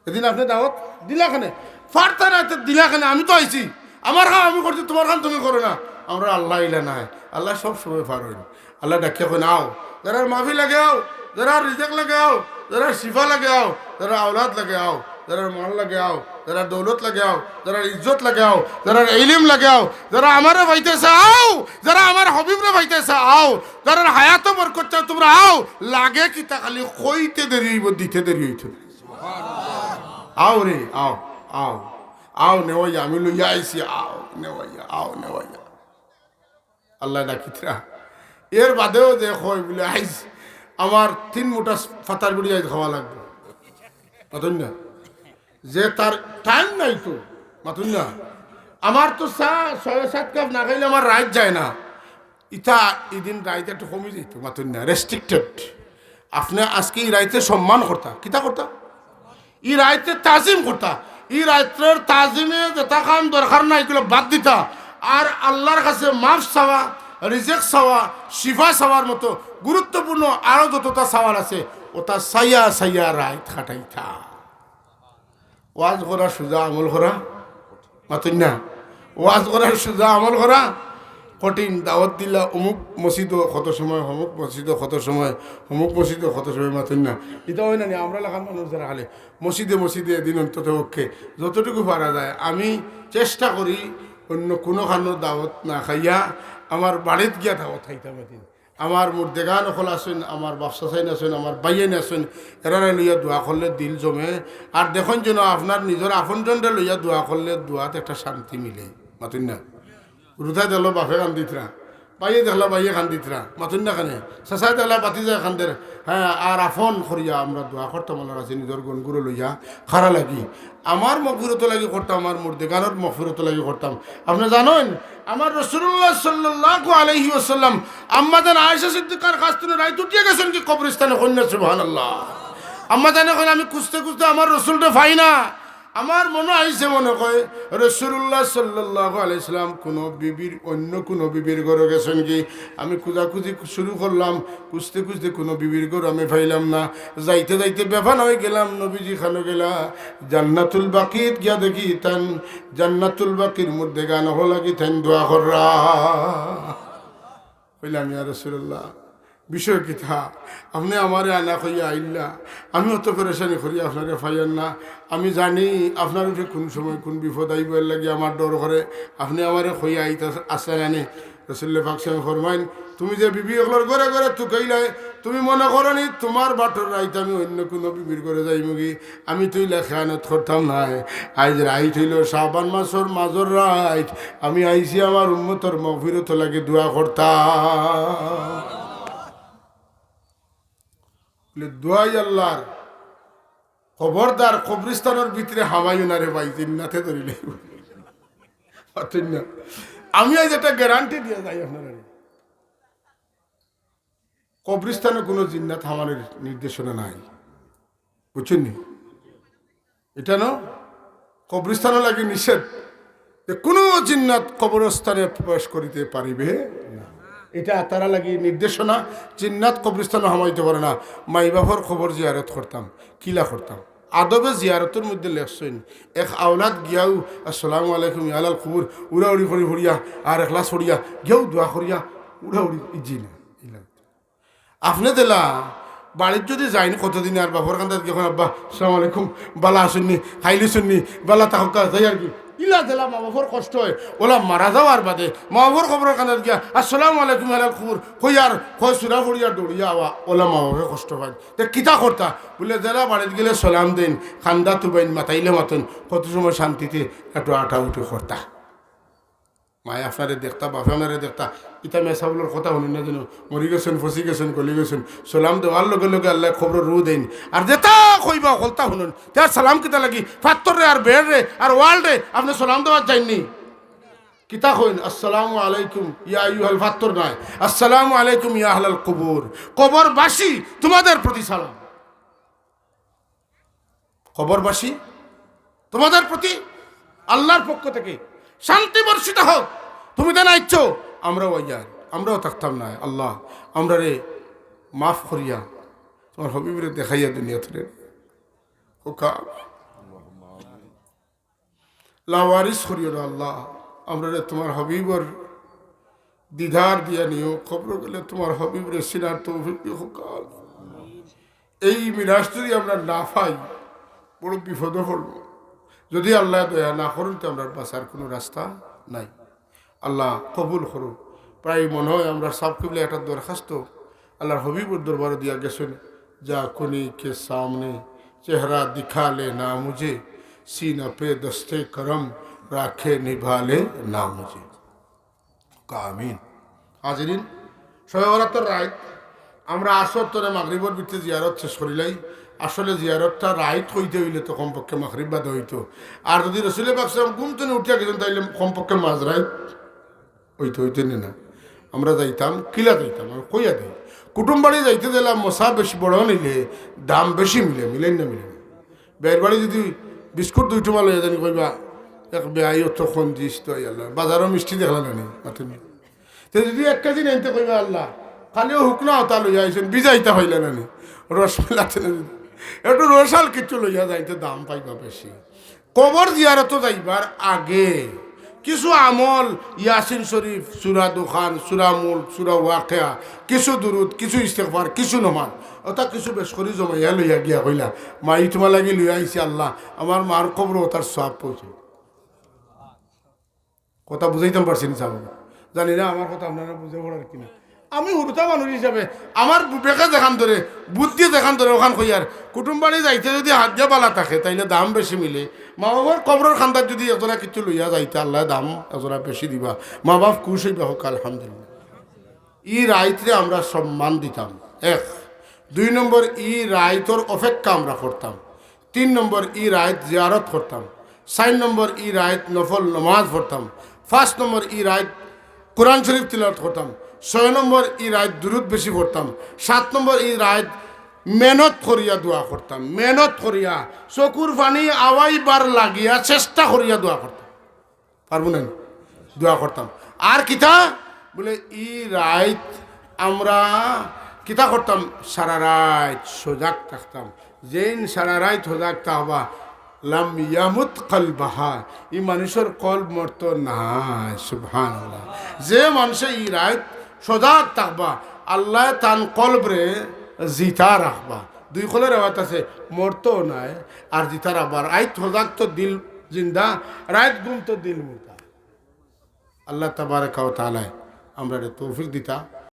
এদিন আপনি দাওয়াত দিলাখানে, ফারতা রাতে দিলাখানে। আমি তো আইছি, আমার খাম আমি করছি, তোমার খাম তুমি করো না। আমরা আল্লাহ ইলা নাই, আল্লাহ সব সময় পার হইন। আল্লাহ ডাকিয়া কই আও, যারা মাফি লাগে আও, যারা রিজেক্ট লাগে আও, যারা শিফা লাগে আও, যারা আওলাদ লাগে আও, যারা মাল লাগে আও, যারা দৌলত লাগে আও, যারা ইজ্জত লাগে আও, যারা ইলিম লাগে আও, যারা আমারে পাইতেছে আও, যারা আমার হবিবরে পাইতেছে আও, যারা হায়াত বরকত চাও তোমরা আও। লাগে কি তা খালি কইতে দেরি হইব, দিতে দেরি হইত। আও রে আও আও আও নেওয়াইয়া, আমি লইয়া আইছি, আও নেওয়াইয়া, আও নেওয়াইয়া। আল্লাহ ডাকিতরা এর বাদেও যে কই বলে আইস আমার 3 মুঠা ফাতার গুড়ি আইজ খাওয়া লাগবে, মাতুন না, যে তার টাইম নাই তো মাতুন না, আমার তো চা 6-7 কাপ না খাইলে আমার রাইত যায় না। ইটা এদিন রাইতে একটু কমে যেত মাতুন না, রেস্ট্রিক্টেড। আপনি আজকে এই রাইতে সম্মান করতা, কিতা করতা, এই রাইতে তাজিম করতা, এই রাইতের তাজিমে যেটা কাম দরকার না এগুলো বাদ দিতা, আর আল্লাহর কাছে মাফ চাওয়া, রিজেক্ট চাওয়া, শিফা চাওয়ার মতো গুরুত্বপূর্ণ আরো যতটা সওয়াল আছে ওটা সাইয়া সাইয়া রাইত খাটাইতা। ওয়াজ করা সুজা, আমল করা মাতুন না, ওয়াজ করার সুজা আমল করা কঠিন। দাওয়াত দিলা অমুক মসজিদ কত সময়, অমুক মসজিদ কত সময়, অমুক মসজিদ কত সময় মাতুন না, এটা হয় না। আমরা লেখার মানুষ যারা খালে মসজিদে মসজিদে দিন অন্তত পক্ষে যতটুকু পারা যায় আমি চেষ্টা করি অন্য কোনো খানোর দাওয়াত না খাইয়া আমার বাড়িত গিয়া দাওয়াত খাইতাম। এদিন আমার মুর্দেগান অকল আসেন, আমার বাপসা চাইন আসেন, আমার বাইয়েন আসেন, এরা লইয়া দোয়া করলে দিল জমে। আর দেখুন যেন আপনার নিজের আপনজনটা লইয়া দোয়া করলে দোয়াত একটা শান্তি মিলে মাতুন না। রুথাই দেখলো বাপে কান্দিতরা, বাইয়ে দেখলা বাইয়ে কান্দিতরা মাতুন না কানে, চেঁচাই দেখলা বাতি যায় কান্দের। হ্যাঁ, আর আফন করিয়া আমরা দোয়া করতাম আল্লাহর কাছে নিজের গুণগুলো লইয়া খারা লাগি। আমার মগফিরত লাগি করতাম, আমার মুর্দেগানের মগফিরত লাগি করতাম। আপনি জানেন আমার রাসূলুল্লাহ সাল্লাল্লাহু আলাইহি ওয়াসাল্লাম আম্মা জান আয়েশা সিদ্দিকার কাছ থেকে রাইত উঠিয়া গেছেন কি কবরস্থানে, কন্যা সুবহানাল্লাহ। আম্মা জানে কই আমি খুঁজতে খুঁজতে আমার রসুলটা পাই না। আমার মনে আইসে, মনে কয় রাসূলুল্লাহ সাল্লাল্লাহু আলাইহি সাল্লাম কোনো বিবির, অন্য কোনো বিবির ঘরে গেছেন কি। আমি খুঁজাখুঁজি শুরু করলাম, খুঁজতে খুঁজতে কোনো বিবির ঘর আমি পাইলাম না। যাইতে যাইতে বেফান হয়ে গেলাম, নবীজি খানো গেলা জান্নাতুল বাকিত গিয়া দেখি তান জান্নাতুল বাকির মধ্যে গান লাগি তান দোয়া কররা। বললাম ইয়া রাসূলুল্লাহ বিষয় কিথা, আপনি আমারে আনা কইয়া আইল্লা, আমি অত পেরেশানি করি আপনারে ফাইয়ান না। আমি জানি আপনার উঠে কোন সময় কোন বিপদ আইব, এর লাগে আমার ডর করে। আপনি আমারে কইয়া আইতা আসা জানে। রাসূলুল্লাহ পাক সাল্লাল্লাহু আলাইহি ফরমাইন, তুমি যে বিবি ওগুলোর ঘরে ঘরে তুকাইলাই, তুমি মনে করো নি তোমার বাটর রাইত আমি অন্য কোনো বিবির ঘরে যাইমুগি। আমি তুই লেখানত করতাম নাই। আজ রাইত হইল শাবান মাসর মাজর রাইত, আমি আইছি আমার উম্মতর মাগফিরাত লাগে দোয়া করতাম। দোয়াই আল্লাহর খবরদার কবরিস্তানের ভিতরে হামাই না রে ভাই, জিন্নাতে ধরিলে। আমি আজ একটা গ্যারান্টি দিয়ে যাই আপনারা, কবরিস্তানে কোনো জিন্নাত হামানের নির্দেশনা নাই, বুঝছেন নি? এটা না কবরিস্তানে লাগে নিষেধ যে কোনো জিন্নাত কবরস্থানে প্রবেশ করিতে পারিবে না। এটা তারা লাগি নির্দেশনা, জিন্নাত কবরস্থানে হামাইতে পারে না। মাই বাবার খবর জিয়ারত করতাম, কিলা করতাম আদবে জিয়ারতের মধ্যে লেখছেন এক আওলাদ গিয়াও আসসালামু আলাইকুম আলাল খবর উড়াউড়ি করি হরিয়া আর একলা সরিয়া গিয়াও দোয়া করিয়া উড়াউড়ি ইজি না। আপনি দিলা বাড়ির যদি যায়নি কতদিন আর বাবার কান্দার যখন আব্বা আসসালামু আলাইকুম বালা আসেননি, খাইলি শুননি, বালা তাহকা যাই আর কি ইলা দিলা মা বাবার কষ্ট হয়। ওলা মারা যাওয়ার বাদে মা বাবার খবরের কান্দার গিয়া আসসালামু আলাইকুম আলাল খবর কইয়ার কয় সুরা ফড়িয়া দৌড়িয়া আওয়া, ওলা মা বাবার কষ্ট পায়। তা কিতা করতা বলে যারা বাড়িতে গেলে সালাম দেন, খান্দা তুবাইন, মাতাইলে মাতন, কত সময় শান্তিতে একটু আটা উঠে করতা। মায় আপনারে দেখতা, বাপে আপনারে দেখতা, ইতা মেসাবুলোর কথা শুনি না যেন মরি গেছেন, ফসি গেছেন, গলি গেছেন। সালাম দেওয়ার লগে লগে আল্লাহ খবর রু দেন। আর যেটা কইবা কলতা শুনুন, তার সালাম কিতা লাগি ফাত্তর রে আর বেড় রে আর ওয়ার্ল্ড রে আপনি সালাম দেওয়ার যায়নি। কিতা কইন আসসালামু আলাইকুম ইয়া আইয়ুহাল ফাত্তর নাই, আসসালামু আলাইকুম ইয়া আহলাল কবর, কবরবাসী তোমাদের প্রতি সালাম। কবরবাসী তোমাদের প্রতি আল্লাহর পক্ষ থেকে শান্তি বর্ষিত হোক। তুমি তো নাইছ, আমরাও আইয়ার, আমরাও থাকতাম না। আল্লাহ আমরা রে মাফ করিয়া তোমার হবিবরে দেখাইয়া দুনিয়া থেকে হোকা লাওয়ারিস করিও না। আল্লাহ আমরা রে তোমার হবিবর দিদার দিয়া নিও, খবর গেলে তোমার হবিবরে সিনার তৌফিক দিও হোকা। এই মিরাজ যদি আমরা না পাই বড় বিপদে পড়ব। যদি আল্লাহ দয়া না করুন তো আমরা বাঁচার কোনো রাস্তা নাই। আল্লাহ কবুল করুন। প্রায় মনে হয় আমরা সব কেবলে একটা দরখাস্ত আল্লাহর হবিবুর দরবারে দিয়া গেছেন, যা কোনি কে সামনে চেহারা দিখা লে না মুঝে, सीना पे दस्ते करम राखे निभा ले ना मुझे। आमीन। हाजरीन, শবে বরাতের রাত আমরা আসর তোরে মাগরিবর ভিতরে জিয়ারত শেষ করিলাই। আসলে জিয়ারতটা রাইট হইতে হইলে তো কমপক্ষে মাগরিব বাদে হইতো। আর যদি রসুলের বাক্সাম ঘুম থেকে উঠিয়া গেছেন তাইলে কমপক্ষে মাঝরাইত হইতে না। আমরা যাইতাম কিলা যাইতাম আর কইয়া দিই কুটুম বাড়ি যাইতে দিলাম মশা বেশি বড় নিলে দাম বেশি মিলেন না বের বাড়ি যদি বিস্কুট 2 টুমা লইয়া জানি কইবা এক বেআই তো খন দিস তো আল্লাহ বাজারও মিষ্টি দেখলা না মাথা তো যদি 1 কেজি নিতে কইবা আল্লাহ খালিও হুকনা হতা লইয়া আইসেন বিজাইতা হইলে না রসমেলাতে একটু রসাল কিছু লইয়া যাইতে দাম পাইবা বেশি। কবর জিয়ারত যাইবার আগে কিছু আমল ইয়াসিন শরীফ, সূরা দুখান, সূরা মুলক, সূরা ওয়াকিয়া, কিছু দুরুদ, কিছু ইস্তেগফার, কিছু নমান ওটা কিছু বেশ করে জমাইয়া লইয়া গিয়া কইলা মা ই তোমার লাগি লইয়া আইছি আল্লাহ আমার মার কবর তার সওয়াব পৌঁছে। কথা বুঝাইতাম পারছি না সাহেব, জানি না আমার কথা আপনারা বুঝে পড়ার কিনা। আমি হুরতা মানুষ হিসাবে আমার বেকা দেখান ধরে বুদ্ধি দেখান ধরে ওখান কইয়ার কুটুম বাড়ি যাইতে যদি হাত দিয়া বালা থাকে তাইলে দাম বেশি মিলে। মা বাবার কবরের খান্দার যদি এজনা কিছু লইয়া যাইতে আল্লাহ দাম এজনা বেশি দিবা, মা বাপ খুশ হইবা হোক আলহামদুলিল্লাহ। ই রাইতরে আমরা সম্মান দিতাম 1। 2 নম্বর ই রাইতর অপেক্ষা আমরা করতাম। 3 নম্বর ই রাইত জিয়ারত করতাম। 4 নম্বর ই রাইত নফল নমাজ পড়তাম। 5 নম্বর ই রাইত কোরআন শরীফ তিলাওয়াত করতাম। 6 নম্বর ই রাইত দুরুদ বেশি পড়তাম। 7 নম্বর ই রাইত মেহনত করিয়া দোয়া করতাম, মেহনত করিয়া চকুর পানি আওয়াইবার লাগিয়া চেষ্টা করিয়া দোয়া করতাম। পারবো না দোয়া করতাম। আর কিতা বলে ই রাইত আমরা কিতা করতাম, সারা রাত সজাগ থাকতাম। যেন সারা রাত সজাগ থাকবা লাম ইয়ামুত কলবাহা, ই মানুষের কলব মরত নাই। সুবহানাল্লাহ। যে মানুষে ই রাত সজাগ থাকবা আল্লাহ তান কলবরে জিতা রাখবা। 2 কলের আওয়াজ আছে মরতো নাই আর জিতা রাখবার। রাত সজাগ তো দিল জিন্দা, রাত ঘুম তো দিল মুর্দা। আল্লাহ তাবারাকা ওয়া তাআলা আমরা তৌফিক দিতা।